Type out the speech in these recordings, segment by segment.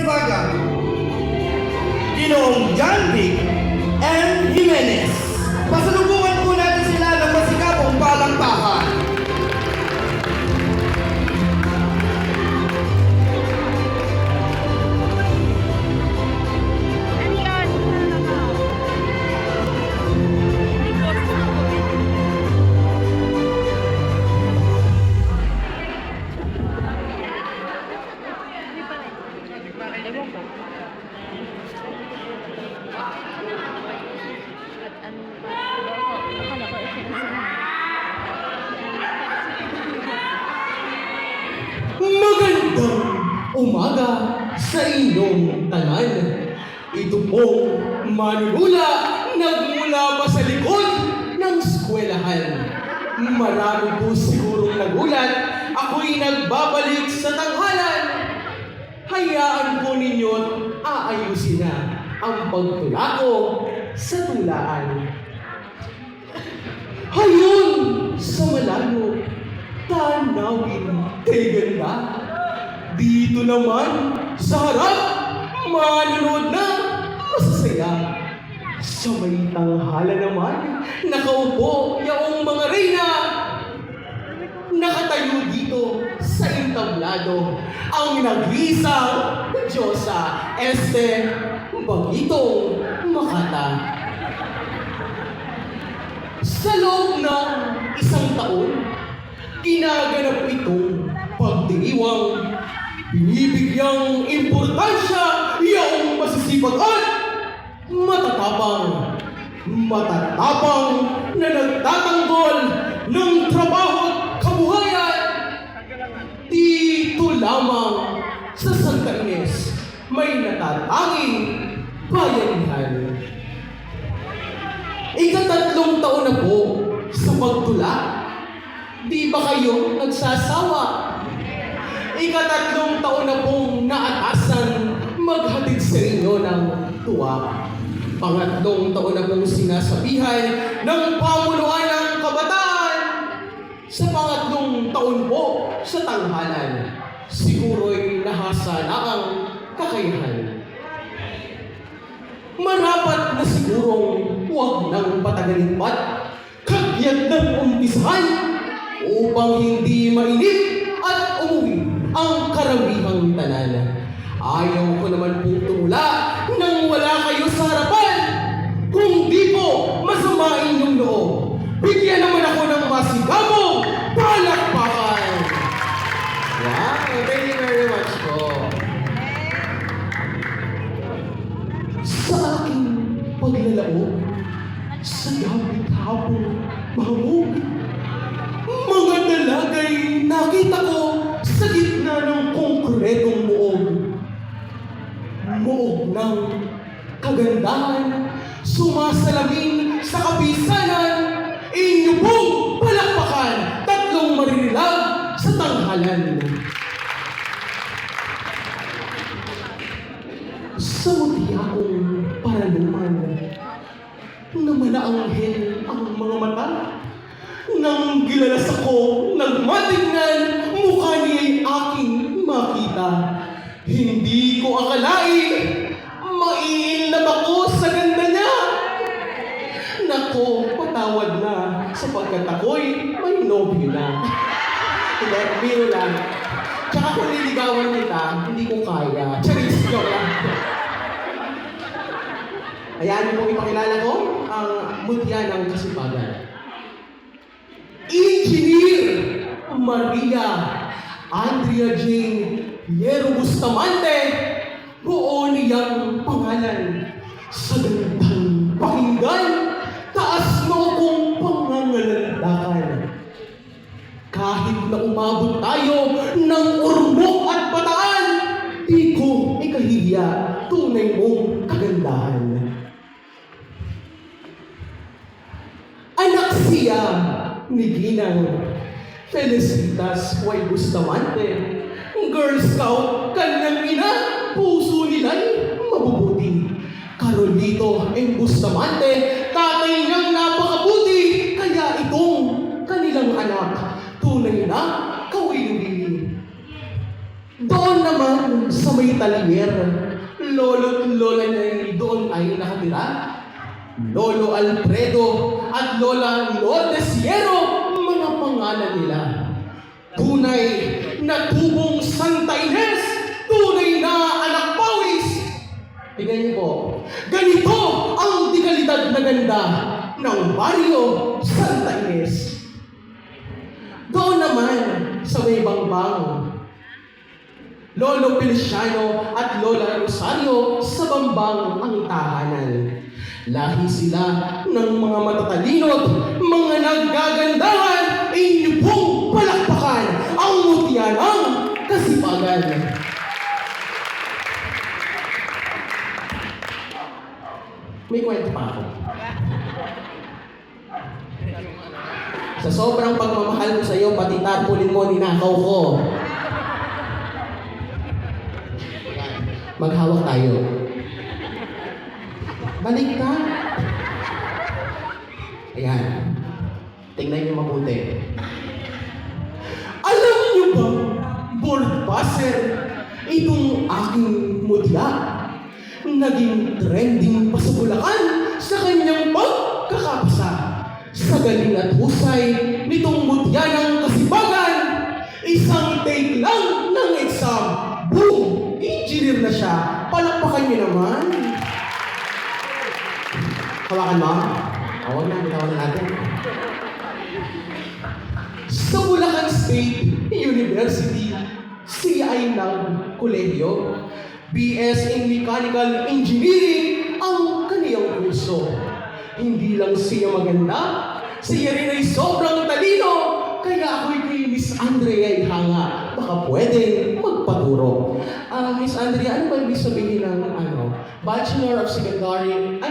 Kasibagan, Ginoong John Vic M. Jimenez. Pasalubungan po natin sila ng masikapong palakpakan. Magandang umaga sa inyong tanan. Ito pong manunula nagmula pa sa likod ng eskwelahan. Marami po sigurong nagulat, ako'y nagbabalik sa tanghalan. Hayaan po ninyo't aayusin na ang pagtula ko sa tulaan. Hayon sa malayo, tanawin kay ganda. Dito naman sa harap, manonood na masasaya. Sa may tanghala naman, nakaupo yaong mga reyna. Nakatayo dito sa entablado ang nag-iisang Diyosa Este Bagitong Makata. Sa loob ng isang taon, ginaganap itong pagdiriwang, binibigyang importansya yung masisipag at matatapang na nagtatanggol ng trabaho at kabuhayan. Dito lamang sa Santa Ines may natatanging bayanihan. Ika-3 taon na po sa pagtula. Di ba kayo nagsasawa? Ika-3 taon na pong naatasan maghatid sa inyo ng tuwa. Pangatlong taon na pong sinasabihan ng pamunuan ng kabataan. Sa pangatlong taon po sa tanghalan, siguro'y nahasa na ang kakayahan. Marapat na sigurong huwag nang patagalin pat, kagyat ng umpisahan, upang hindi mainip at umuwi ang karamihang tanan. Ayaw ko naman pong tumula nang wala kayo sa harapan. Kung di po masama inyong loob, bigyan naman ako ng masigabong palakpakan. Wow, thank you very much po. Sa aking paglalaog, sa gabing hapon, mahangog, mga dalagay nakita ko sa gitna ng konkretong muog. Muog ng kagandahan, sumasalamin sa kapisanan. Inyo pong palakpakan, 3 maririlag sa tanghalan. Sa muti akong paraluman, na manaanghel ang mga mata. Nang gilalas ako, nagmatingnan, mukha niya'y aking makita. Hindi ko akalain, maiinlab ako sa ganda niya. Nako, patawad na, sapagkat ako'y may nobyo na. Hindi, biro lang. Tsaka kung niligawan kita, hindi ko kaya. Charis, joke lang. Hayaan mo ipakilala ko ang mutya ng Kasibagan. Engineer Maria Andrea Jane Piero Bustamante, buo niyang pangalan. Sa gandang pakinggan, taas na akong pangangalandakan. Kahit na umabot tayo ng urmok at bataan, di ko ikahihiya tunay mong kagandahan. Anak siya ni Ginang Felicitas Y. Bustamante, Girl Scout, kanyang ina, puso nila'y mabubuti. Carolito M. Bustamante, tatay niyang napakabuti, kaya itong kanilang anak, tunay na kawili. Doon naman sa may talyer. Lolo't lola niya doon ay nakatira. Lolo Alfredo at Lola Lodesiero, mga pangalan nila. Tunay na tubong Santa Ines, tunay na anak pawis. Tingnan niyo po, ganito ang dekalidad na ganda ng baryo Santa Ines. Doon naman sa may Bangbang, Lolo Feliciano at Lola Rosario sa Bambang ang tahanan. Lahi sila ng mga matatalino't mga naggagandahan. Inyo pong palakpakan ang mutyanang kasipagan. May kwento pa ako. Sa sobrang pagmamahal ko sa iyo, pati tarpaulin mo, ninakaw ko. Maghawak tayo. Balik ka. Ayan. Tingnan niyo mabuti. Alam niyo ba, board passer, itong aking mutya, naging trending pa sa Bulacan sa kanyang pagkakapsa. Sa galing at husay nitong mutya ng kasipagan, isang take lang ng exam. Boom! Engineer na siya. Palakpakan niyo naman. Hawakan mo? Huwag na, bitawan natin. Sa Bulacan State University, siya ay nag-kolehiyo. BS in Mechanical Engineering ang kaniyang kurso. Hindi lang siya maganda, siya rin ay sobrang talino. Kaya ako'y kay Miss Andrea ay hanga. Baka pwede magpaturo. Miss Andrea, ano ba ibig sabihin ng Bachelor of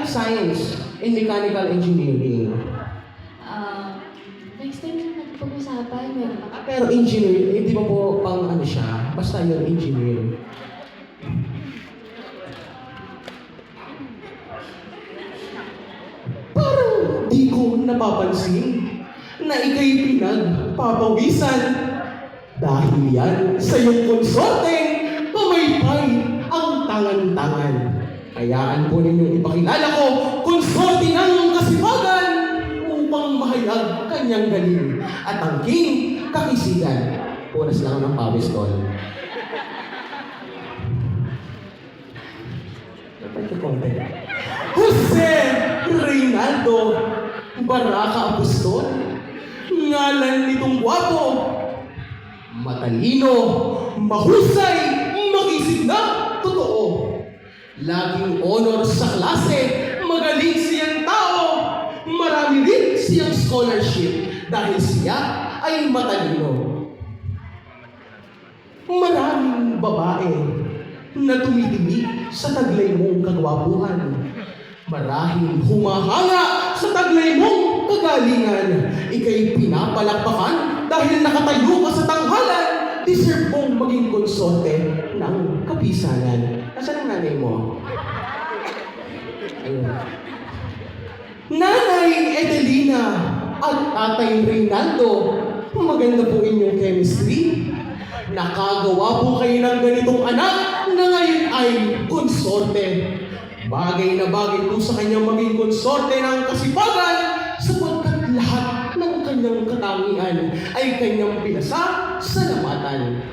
Science in Mechanical Engineering? Next time na nagpag-usapan, meron pa. Pero engineer, hindi ba po pang siya? Basta yun, engineer. Parang di ko napapansin na ika'y pinagpapawisan. Dahil yan sa iyong konsorteng pamaypay ang tangan-tangan. Hayaan po ninyong ipakilala ko konsorte ng kasipagan upang mahayag kanyang galing at ang king kakisigan. Punas lang ng pawis doon. Jose Reynaldo Baraka Apostol. Ngalan nitong gwapo, matalino, mahusay, mag-isip na totoo. Laging honor sa klase, magaling siyang tao, marami rin siyang scholarship dahil siya ay matalino. Maraming babae na tumitingin sa taglay mong kagwapuhan. Marahil humahanga sa taglay mong kagalingan. Ika'y pinapalakpakan dahil nakatayo ka sa tanghalan. Deserve mong maging konsorte ng kapisanan. Nasaan ang nanay mo? Ayun. Nanay Edelina at Tatay Reynaldo, maganda po inyong chemistry. Nakagawa po kayo ng ganitong anak na ngayon ay konsorte. Bagay na bagay po sa kanyang maging konsorte ng kasipagan sapagkat lahat ng kanyang katangian ay kanyang pinasa sa lamatan.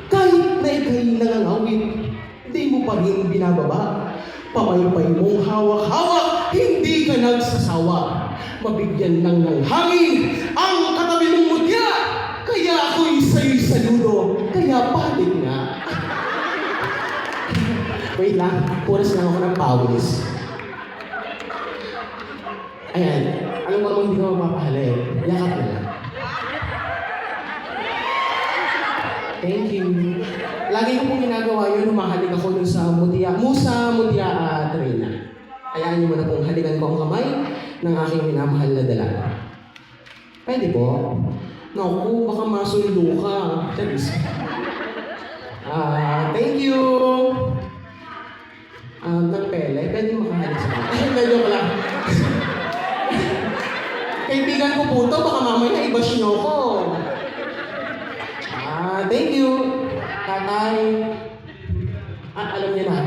Kahit na ika'y nangangawit, di mo pa rin binababa. Pamaypay mong hawak-hawak, hindi ka nagsasawa. Mabigyan lang ng hangin ang katabi mong mutya. Kaya ako'y sa'yo'y saludo, kaya palit nga. Wait lang, punas lang ako ng pawis. Ayan, alam mo naman hindi ka mapapahala eh. Yakap na lang. Thank you. Lagi ko pong ginagawa yun, humahalik ako dun sa Musa Mutia Trina. Hayaan niyo muna pong halikan ko ang kamay ng aking minamahal na dalaga. Pwede po? Naku, baka masundo ka. Thank you. Ng pele, pwede makahalik sa akin. Ay, medyo ko lang. Kaibigan ko po to, baka mamaya i-bash nyo ko. Thank you. tatay. Alam niya na.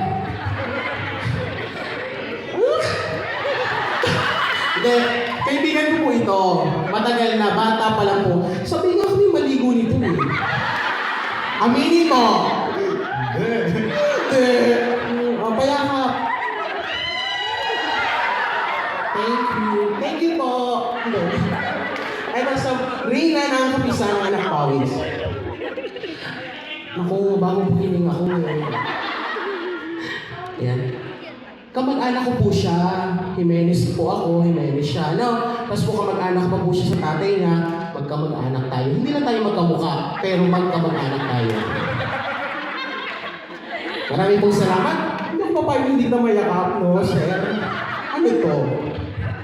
Hindi, kaibigan ko po ito. Matagal na, bata pa lang po. Sabi nga kami maligo nito eh. Aminin mo. Hindi. Payakap. Thank you po. Hindi. Ay, basta, Reyna na ang kapisa ng anak Pawis. Naku, bagong piling ako eh. Ayan. Kamag-anak ko po siya. Jimenez po ako, Jimenez siya. No? Tapos po kamag-anak pa po siya sa tatay niya. Magkamag-anak tayo. Hindi lang tayo magkamukha, pero magkamag-anak tayo. Maraming pong salamat. Yung papay hindi na mayakap, no, sir? Ano ito?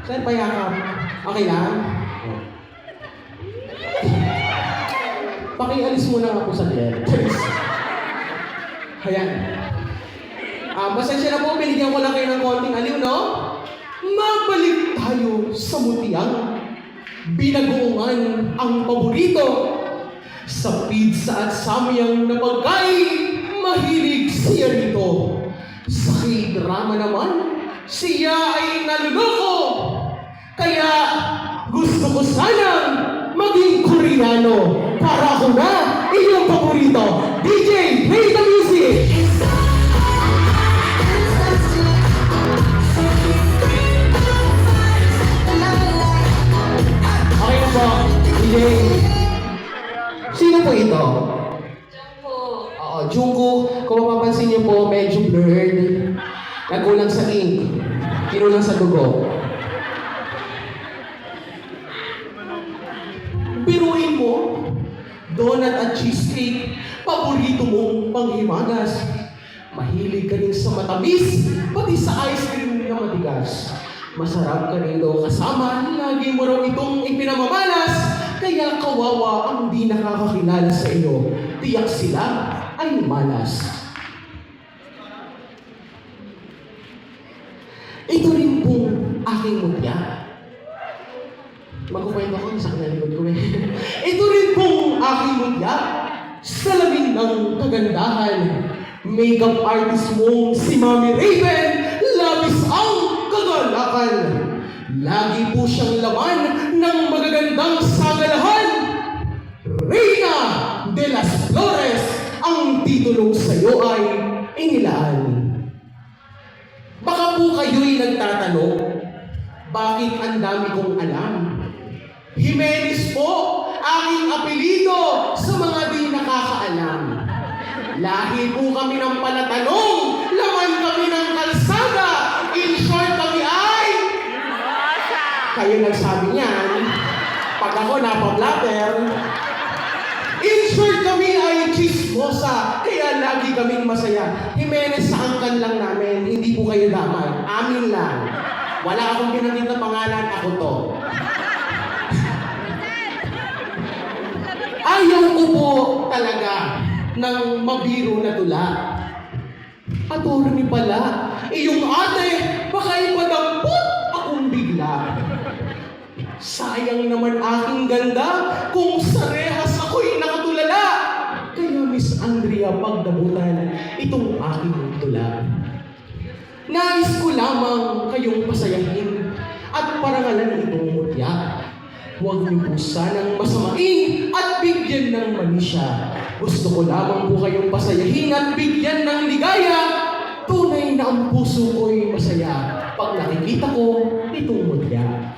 Sir, payakap. Okay lang? Pakialis muna nga po sa diyan. Ayan. Pasensya na po, binigyan ko lang kayo ng konting aliw, no? Mabalik tayo sa mutiang. Binagoongan ang paborito. Sa pizza at samyang na pagkain, mahilig siya rito. Sa K-drama naman, siya ay naluloko. Kaya gusto ko sanang maging Koreano para ako na iyong paborito. DJ, play the music! Okay na po, DJ. Sino po ito? Jungkook. Oo, Jungkook. Kung mapapansin niyo po, medyo blurred. Nagulang sa ink. Kinulang sa dugo. Biruin mo, donut at cheesecake, paborito mong panghimagas. Mahilig ka rin sa matamis, pati sa ice cream na matigas. Masarap ka rin daw kasama, lagi mo raw itong ipinamamalas. Kaya kawawa ang di nakakakilala sa iyo. Tiyak sila ay malas. Ito rin pong aking mutya. Magkukwento ko sa kanalikod ko eh. Ito rin pong aking mutya. Salamin ng kagandahan. Makeup artist mong si Mami Raven. Labis ang kagalakan. Lagi po siyang laman ng magagandang sagalahan. Reyna de las Flores, ang titulong sa'yo ay inilaan. Baka po kayo'y nagtatanong, bakit ang dami kong alam? Jimenez po, aking apelido sa mga di nakakaalam. Lahi po kami ng palatanong, laman kami ng kalsada, in short kami ay... Kayo nagsabi niyan, pag ako napablatter, in short kami ay chismosa, kaya lagi kaming masaya. Jimenez sa angkan lang namin, hindi po kayo damay, amin lang. Wala akong pinanggit na pangalan, ako to. Ayaw ko po talaga ng mabiro na tula. Attorney pala, iyong ate, baka ipadampot akong bigla. Sayang naman aking ganda kung sa rehas ako'y nakatulala. Kaya Miss Andrea, pagdabutan itong aking tula. Nais ko lamang kayong pasayahin at parangalan itong mutya. Huwag niyo po sanang masamain at bigyan ng manisya. Gusto ko lamang po kayong pasayahin at bigyan ng ligaya. Tunay na ang puso ko'y masaya pag nakikita ko itong mutya.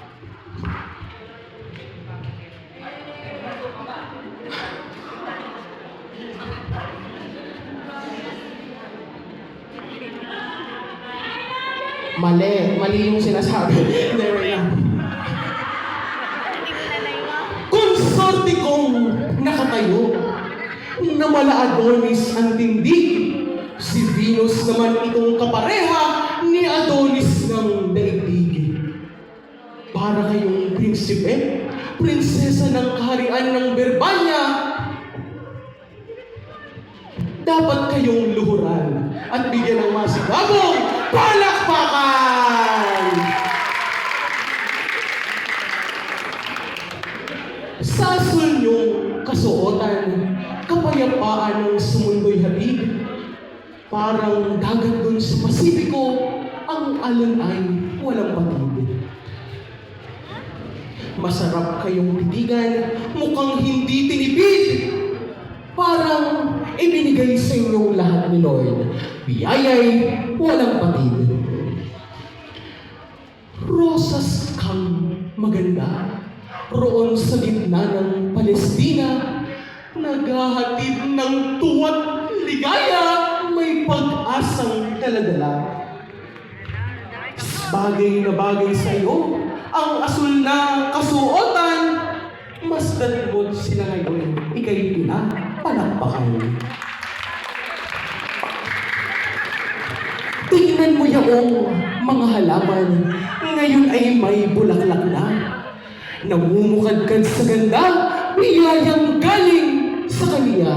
Mali yung sinasabi. Never lang. Konsorte kong nakatayo, na mala Adonis ang tindig. Si Venus naman itong kapareha ni Adonis ng daigdig. Para kayong prinsipe, prinsesa ng kaharian ng Berbanya. Dapat kayong luhuran at bigyan ng masigabong palakpakan! Sa sulnyong kasuotan, kapayapaan ng sumundo'y Parang dagat dun sa Pasipiko, ang alon ay walang patid. Masarap kayong titigan, mukhang hindi tinipid. Parang ibinigay sa inyong lahat ni Lord, biyaya'y walang patid. Rosas kang maganda, roon sa gitna ng Palestina, naghahatid ng tuwa't ligaya, may pag-asang daladala. Bagay na bagay sa iyo, ang asul na kasuotan, mas dalmod sila ngayon, ika'y pinapalakpakan. Tingnan mo yaong mga halaman, ngayon ay may bulaklak na. Namumukadkad sa ganda, biyayang galing sa kaniya.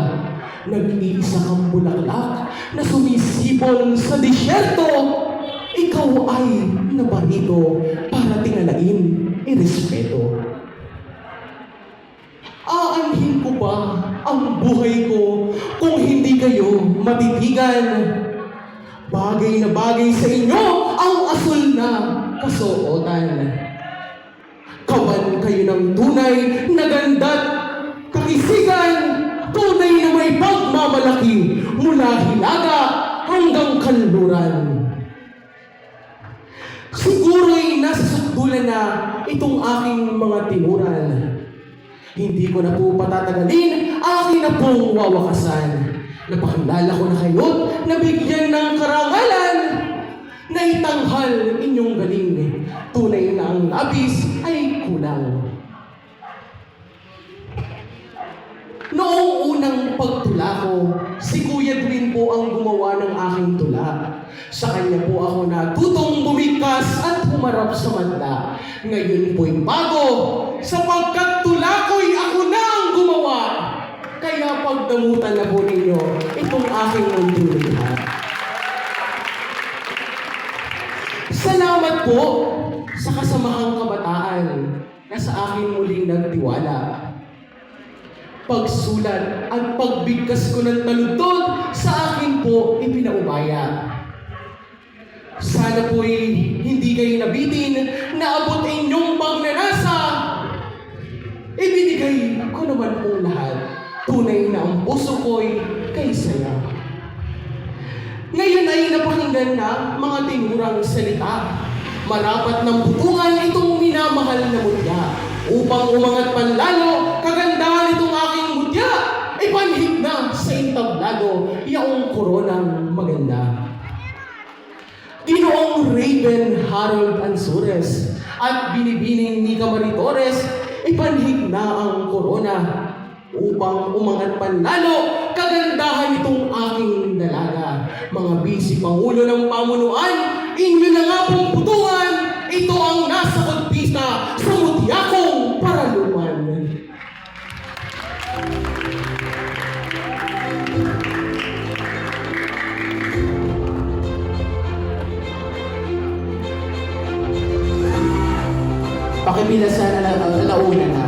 Nag-iisa kang bulaklak na sumisipon sa disyerto. Ikaw ay nabarito para tingalain, irespeto. Aanhin ko ba ang buhay ko kung hindi kayo matitigan? Bagay na bagay sa inyo ang asul na kasuotan. Kawan kayo ng tunay na ganda't kakisigan, tunay na may pagmamalaki mula hilaga hanggang kanluran. Siguro'y nasa sukdulan na itong aking mga tinuran. Hindi ko na po patatagalin, akin na pong wawakasan. Napakilala ko na kayo't nabigyan ng karangalan. Naitanghal inyong galing, tunay na ang labis ay kulang. Noong unang pagtula ko, si Kuya Edwin po ang gumawa ng aking tula. Sa kanya po ako natutong bumigkas at humarap sa manda. Ngayon po'y bago, sapagkat tula ko'y ako na ang gumawa. Kaya pagdamutan na po ninyo itong aking mundulihan. Salamat po sa kasamahang kabataan na sa akin muling nagtiwala. Pagsulat at pagbigkas ko ng taludtod sa akin po ipinaubaya. Sana po'y hindi kayo nabitin na abot inyong pagnanasa. Ibinigay ko naman po lahat. Tunay na ang puso ko'y kay saya. Ngayon ay napakinggan na mga tinurang salita. Marapat ng butungan itong minamahal na mutya. Upang umangat panlalo, kagandahan itong aking mutya. Ipanhig na sa entablado, yaong koronang maganda. Ginoong Raven Harold Ansures at binibining ni Camarines, ipanhig na ang korona upang umangat panlalo, kagandahan itong aking dalaga. Mga bisi Pangulo ng Pamunuan, inyo na nga pong putungan, ito ang nasa kutpista sa mutyakong paraluman. Pakipila sana alauna na.